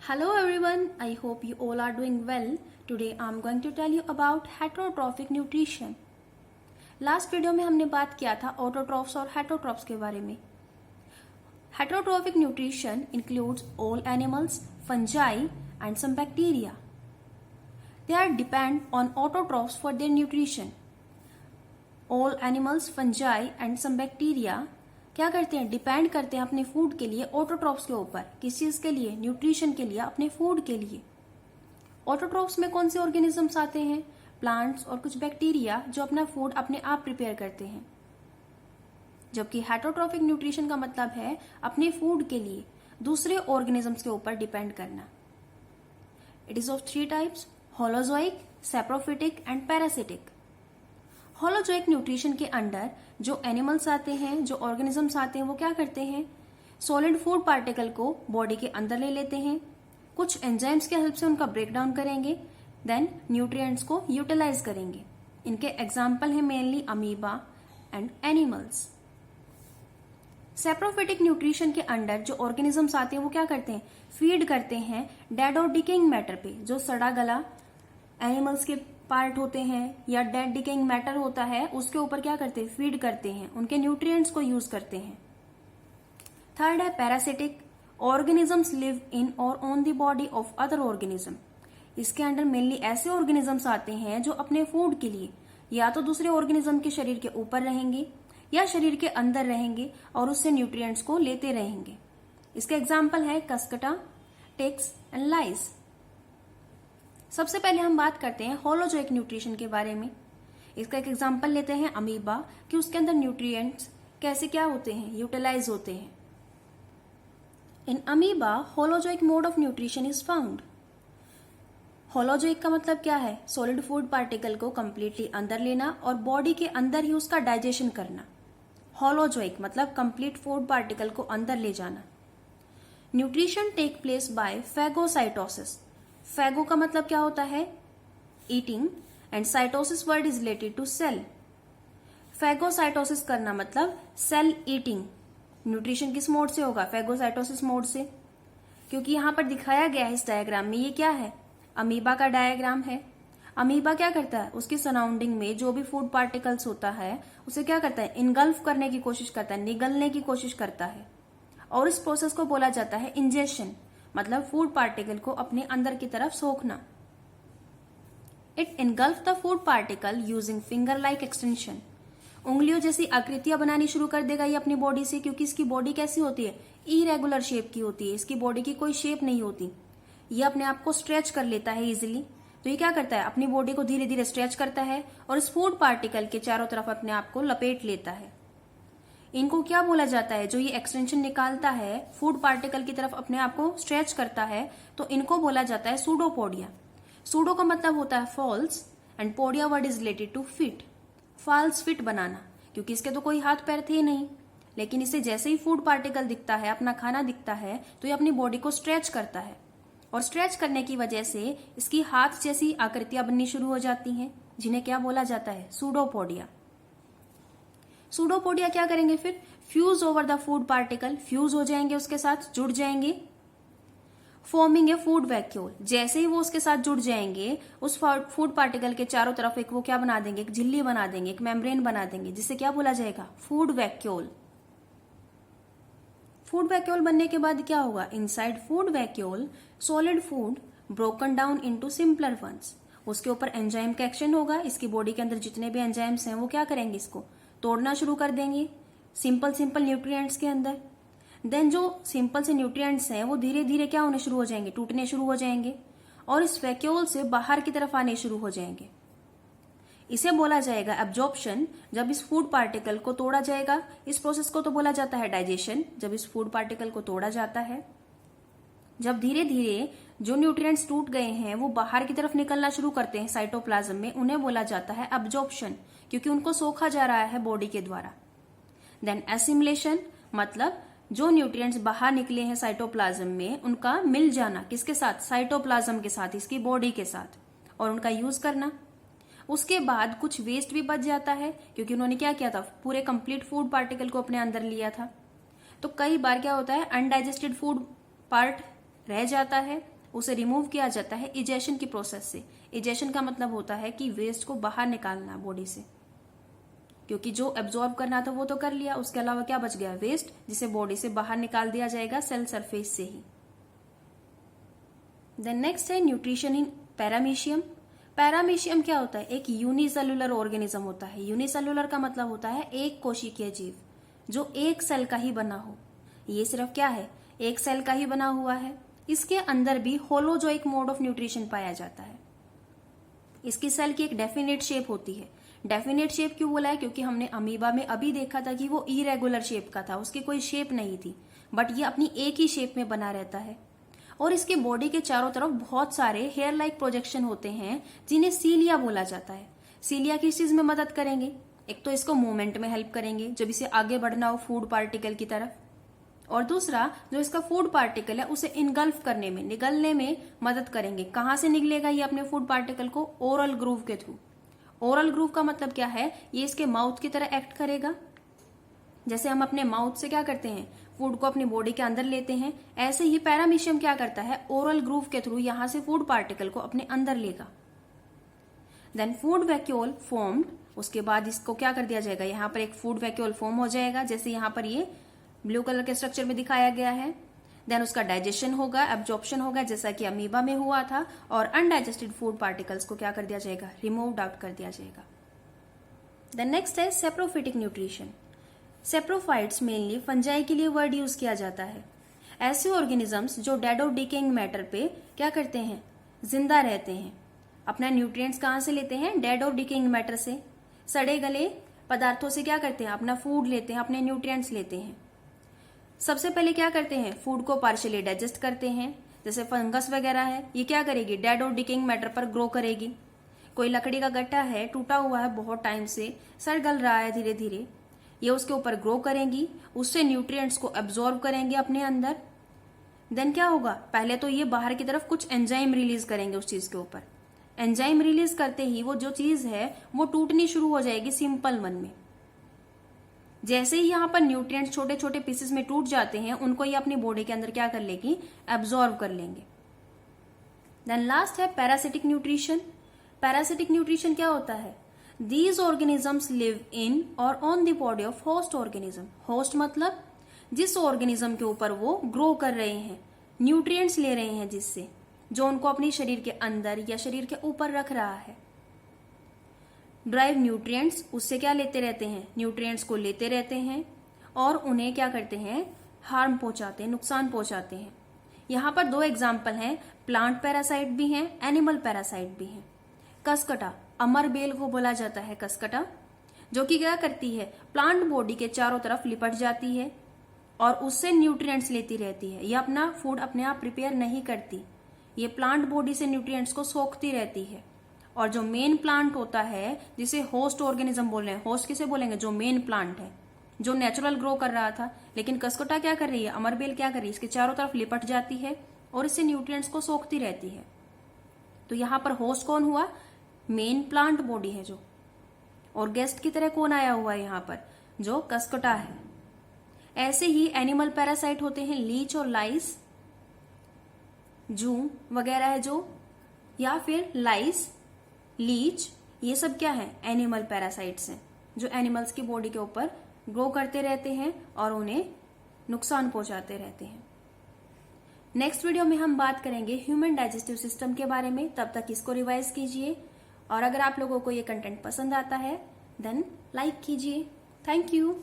Hello everyone, I hope you all are doing well. Today I am going to tell you about heterotrophic nutrition. Last video में हमने बात किया था autotrophs और heterotrophs के बारे में. Heterotrophic nutrition includes all animals, fungi and some bacteria. They are depend on autotrophs for their nutrition. All animals, fungi and some bacteria क्या करते हैं, डिपेंड करते हैं अपने फूड के लिए ऑटोट्रॉफ्स के ऊपर. किस चीज के लिए? न्यूट्रिशन के लिए, अपने फूड के लिए. ऑटोट्रॉफ्स में कौन से ऑर्गेनिजम्स आते हैं? प्लांट्स और कुछ बैक्टीरिया जो अपना फूड अपने आप प्रिपेयर करते हैं. जबकि हेटरोट्रॉफिक न्यूट्रिशन का मतलब है अपने फूड के लिए दूसरे ऑर्गेनिजम्स के ऊपर डिपेंड करना. It is of 3 types: holozoic, saprophytic and parasitic. Holozoic nutrition के अंडर जो एनिमल्स आते हैं, जो ऑर्गेनिजम्स आते हैं, वो क्या करते हैं, सॉलिड फूड पार्टिकल को बॉडी के अंदर ले लेते हैं, कुछ एंजाइम्स के हेल्प से उनका ब्रेक डाउन करेंगे, देन न्यूट्रिएंट्स को यूटिलाइज करेंगे. इनके एग्जाम्पल है mainly amoeba and animals. Saprophytic nutrition के अंडर जो ऑर्गेनिजम्स आते हैं वो क्या करते हैं, फीड करते हैं डेड और डिकेइंग मैटर पे. जो सड़ा गला एनिमल्स के पार्ट होते हैं या डेड डिकेइंग मैटर होता है उसके ऊपर क्या करते हैं, फीड करते हैं, उनके न्यूट्रिएंट्स को यूज करते हैं. थर्ड है पैरासिटिक. ऑर्गेनिजम्स लिव इन और on the body of other organism. इसके अंडर मेनली ऐसे ऑर्गेनिजम्स आते हैं जो अपने फूड के लिए या तो दूसरे ऑर्गेनिज्म के शरीर के ऊपर रहेंगे या शरीर के अंदर रहेंगे और उससे न्यूट्रिएंट्स को लेते रहेंगे. इसके एग्जाम्पल है कस्कटा, टिक्स एंड लाइस. सबसे पहले हम बात करते हैं होलोजोइक न्यूट्रिशन के बारे में. इसका एक एग्जांपल लेते हैं अमीबा, कि उसके अंदर न्यूट्रिएंट्स कैसे क्या होते हैं, यूटिलाइज होते हैं. In amoeba holozoic mode of nutrition is found. Holozoic का मतलब क्या है, सॉलिड फूड पार्टिकल को कंप्लीटली अंदर लेना और बॉडी के अंदर ही उसका डाइजेशन करना. होलोजोइक मतलब कंप्लीट फूड पार्टिकल को अंदर ले जाना. Nutrition take place by phagocytosis. Phago का मतलब क्या होता है, eating, and cytosis word is related to cell. Phagocytosis करना मतलब सेल ईटिंग. न्यूट्रिशन किस मोड से होगा, फैगोसाइटोसिस मोड से. क्योंकि यहां पर दिखाया गया है इस डायग्राम में, ये क्या है, अमीबा का डायग्राम है. अमीबा क्या करता है, उसकी सराउंडिंग में जो भी फूड पार्टिकल्स होता है उसे क्या करता है, इनगल्फ करने की कोशिश करता है, निगलने की कोशिश करता है. और इस प्रोसेस को बोला जाता है इंजेशन, मतलब फूड पार्टिकल को अपने अंदर की तरफ सोखना. It engulf the food particle using finger like extension. उंगलियों जैसी आकृतियां बनानी शुरू कर देगा ये अपनी बॉडी से, क्योंकि इसकी बॉडी कैसी होती है, इरेगुलर शेप की होती है. इसकी बॉडी की कोई शेप नहीं होती. ये अपने आप को स्ट्रेच कर लेता है इजिली. तो ये क्या करता है, अपनी बॉडी को धीरे धीरे स्ट्रेच करता है और इस फूड पार्टिकल के चारों तरफ अपने आप को लपेट लेता है. इनको क्या बोला जाता है, जो ये एक्सटेंशन निकालता है, फूड पार्टिकल की तरफ अपने आप को स्ट्रेच करता है, तो इनको बोला जाता है सूडोपोडिया. सूडो का मतलब होता है false and podia word is related to feet. False feet बनाना, क्योंकि इसके तो कोई हाथ पैर थे नहीं, लेकिन इसे जैसे ही फूड पार्टिकल दिखता है, अपना खाना दिखता है, तो ये अपनी बॉडी को स्ट्रेच करता है. और स्ट्रेच करने की वजह से इसकी हाथ जैसी आकृतियां बननी शुरू हो जाती हैं, जिन्हें क्या बोला जाता है, सूडोपोडिया. सूडोपोडिया क्या करेंगे फिर, fuse over the food particle, fuse हो जाएंगे, उसके साथ जुड़ जाएंगे, फॉर्मिंग ए फूड वैक्यूल. जैसे ही वो उसके साथ जुड़ जाएंगे, उस फूड पार्टिकल के चारों तरफ एक वो क्या बना देंगे, एक झिल्ली बना देंगे, एक मेम्ब्रेन बना देंगे, जिसे क्या बोला जाएगा, फूड वैक्यूल. फूड वैक्यूल बनने के बाद क्या होगा, inside food vacuole solid food broken down into simpler ones. उसके ऊपर एंजाइम का एक्शन होगा. इसकी बॉडी के अंदर जितने भी एंजाइम्स हैं वो क्या करेंगे, इसको तोड़ना शुरू कर देंगे सिंपल न्यूट्रिएंट्स के अंदर. देन जो सिंपल से न्यूट्रिएंट्स हैं वो धीरे धीरे क्या होने शुरू हो जाएंगे, टूटने शुरू हो जाएंगे और इस वैक्यूल से बाहर की तरफ आने शुरू हो जाएंगे. इसे बोला जाएगा एब्जॉर्प्शन. जब इस फूड पार्टिकल को तोड़ा जाएगा, इस प्रोसेस को तो बोला जाता है डाइजेशन. जब इस फूड पार्टिकल को तोड़ा जाता है, जब धीरे धीरे जो न्यूट्रिएंट्स टूट गए हैं वो बाहर की तरफ निकलना शुरू करते हैं साइटोप्लाज्म में, उन्हें बोला जाता है एब्जॉर्प्शन, क्योंकि उनको सोखा जा रहा है बॉडी के द्वारा. देन एसिमिलेशन, मतलब जो न्यूट्रिएंट्स बाहर निकले हैं साइटोप्लाज्म में उनका मिल जाना, किसके साथ, साइटोप्लाज्म के साथ, इसकी बॉडी के साथ, और उनका यूज करना. उसके बाद कुछ वेस्ट भी बच जाता है, क्योंकि उन्होंने क्या किया था, पूरे कंप्लीट फूड पार्टिकल को अपने अंदर लिया था. तो कई बार क्या होता है, अनडाइजेस्टेड फूड पार्ट रह जाता है उसे रिमूव किया जाता है इजेशन की प्रोसेस से। इजेशन का मतलब होता है कि वेस्ट को बाहर निकालना बॉडी से, क्योंकि जो एब्जॉर्ब करना था वो तो कर लिया, उसके अलावा क्या बच गया, वेस्ट, जिसे बॉडी से बाहर निकाल दिया जाएगा सेल सरफेस से ही। देन नेक्स्ट है न्यूट्रिशन इन पैरामीशियम। पैरामीशियम क्या होता है, एक यूनिसेलुलर ऑर्गेनिज्म होता है। यूनिसेलुलर का मतलब होता है एक कोशिकीय जीव जो एक सेल का ही बना हो। ये सिर्फ क्या है, एक सेल का ही बना हुआ है। इसके अंदर भी होलोजोइक मोड ऑफ न्यूट्रिशन पाया जाता है। इसकी सेल की एक डेफिनेट शेप होती है। डेफिनेट शेप क्यों बोला है, क्योंकि हमने अमीबा में अभी देखा था कि वो इरेगुलर शेप का था, उसकी कोई शेप नहीं थी, बट ये अपनी एक ही शेप में बना रहता है। और इसके बॉडी के चारों तरफ बहुत सारे हेयर लाइक प्रोजेक्शन होते हैं जिन्हें सीलिया बोला जाता है। सीलिया किस चीज में मदद करेंगे, एक तो इसको मूवमेंट में हेल्प करेंगे जब इसे आगे बढ़ना हो फूड पार्टिकल की तरफ, और दूसरा जो इसका फूड पार्टिकल है उसे इनगल्फ करने में, निगलने में मदद करेंगे। कहां से निकलेगा ये अपने फूड पार्टिकल को, ओरल ग्रूव के थ्रू। ओरल ग्रूव का मतलब क्या है, ये इसके माउथ की तरह एक्ट करेगा। जैसे हम अपने माउथ से क्या करते हैं, फूड को अपनी बॉडी के अंदर लेते हैं, ऐसे ही पैरामीशियम क्या करता है, ओरल ग्रूव के थ्रू यहां से फूड पार्टिकल को अपने अंदर लेगा। देन फूड वैक्यूल फॉर्म्ड, उसके बाद इसको क्या कर दिया जाएगा, यहाँ पर एक फूड वैक्यूल फॉर्म हो जाएगा, जैसे यहाँ पर ये ब्लू कलर के स्ट्रक्चर में दिखाया गया है। देन उसका डाइजेशन होगा, एब्जॉर्प्शन होगा, जैसा कि अमीबा में हुआ था, और अनडाइजेस्टेड फूड पार्टिकल्स को क्या कर दिया जाएगा, रिमूव्ड आउट कर दिया जाएगा। देन नेक्स्ट है saprophytic nutrition. Saprophytes mainly fungi के लिए वर्ड यूज किया जाता है। ऐसे ऑर्गेनिजम्स जो डेड और डिकेइंग मैटर पे क्या करते हैं, जिंदा रहते हैं। अपना न्यूट्रिएंट्स कहां से लेते हैं, डेड और डिकेइंग मैटर से। सड़े गले पदार्थों से क्या करते हैं, अपना फूड लेते हैं, अपने न्यूट्रिएंट्स लेते हैं। सबसे पहले क्या करते हैं, फूड को पार्शियली डाइजेस्ट करते हैं। जैसे फंगस वगैरह है, ये क्या करेगी, डेड और डिकेइंग मैटर पर ग्रो करेगी। कोई लकड़ी का गट्टा है, टूटा हुआ है बहुत टाइम से, सड़ गल रहा है धीरे धीरे, ये उसके ऊपर ग्रो करेंगी, उससे न्यूट्रिएंट्स को एब्जॉर्ब करेंगे अपने अंदर। देन क्या होगा, पहले तो ये बाहर की तरफ कुछ एंजाइम रिलीज करेंगे उस चीज के ऊपर। एंजाइम रिलीज करते ही वो जो चीज है वो टूटनी शुरू हो जाएगी सिंपल वन में। जैसे ही यहाँ पर न्यूट्रिएंट्स छोटे छोटे पीसेस में टूट जाते हैं, उनको ये अपनी बॉडी के अंदर क्या कर लेगी, एब्जॉर्ब कर लेंगे। देन लास्ट है पैरासिटिक न्यूट्रिशन। पैरासिटिक न्यूट्रिशन क्या होता है, These organisms live in और on the body of host organism। Host मतलब जिस ऑर्गेनिज्म के ऊपर वो ग्रो कर रहे हैं, न्यूट्रिएंट्स ले रहे हैं जिससे, जो उनको अपनी शरीर के अंदर या शरीर के ऊपर रख रहा है। ड्राइव न्यूट्रिएंट्स, उससे क्या लेते रहते हैं, न्यूट्रिएंट्स को लेते रहते हैं और उन्हें क्या करते हैं, हार्म पहुंचाते हैं, नुकसान पहुंचाते हैं। यहाँ पर दो एग्जाम्पल हैं, प्लांट पैरासाइट भी हैं, एनिमल पैरासाइट भी हैं। कसकटा, अमर बेल को बोला जाता है कसकटा, जो कि क्या करती है, प्लांट बॉडी के चारों तरफ लिपट जाती है और उससे न्यूट्रिएंट्स लेती रहती है। ये अपना फूड अपने आप प्रिपेयर नहीं करती, ये प्लांट बॉडी से न्यूट्रिएंट्स को सोखती रहती है। और जो मेन प्लांट होता है, जिसे होस्ट ऑर्गेनिज्म बोल रहे हैं, होस्ट किसे बोलेंगे, जो मेन प्लांट है, जो नेचुरल ग्रो कर रहा था, लेकिन कसकटा क्या कर रही है, अमरबेल क्या कर रही है, इसके चारों तरफ लिपट जाती है और इससे न्यूट्रिएंट्स को सोखती रहती है। तो यहाँ पर होस्ट कौन हुआ, मेन प्लांट बॉडी है जो, और गेस्ट की तरह कौन आया हुआ है यहाँ पर, जो कसकटा है। ऐसे ही एनिमल पैरासाइट होते हैं, लीच और लाइस, जू वगैरह है जो, या फिर लाइस, लीच, ये सब क्या है, एनिमल पैरासाइट्स हैं, जो एनिमल्स की बॉडी के ऊपर ग्रो करते रहते हैं और उन्हें नुकसान पहुंचाते रहते हैं। नेक्स्ट वीडियो में हम बात करेंगे ह्यूमन डाइजेस्टिव सिस्टम के बारे में, तब तक इसको रिवाइज कीजिए। और अगर आप लोगों को ये कंटेंट पसंद आता है देन लाइक कीजिए। Thank you.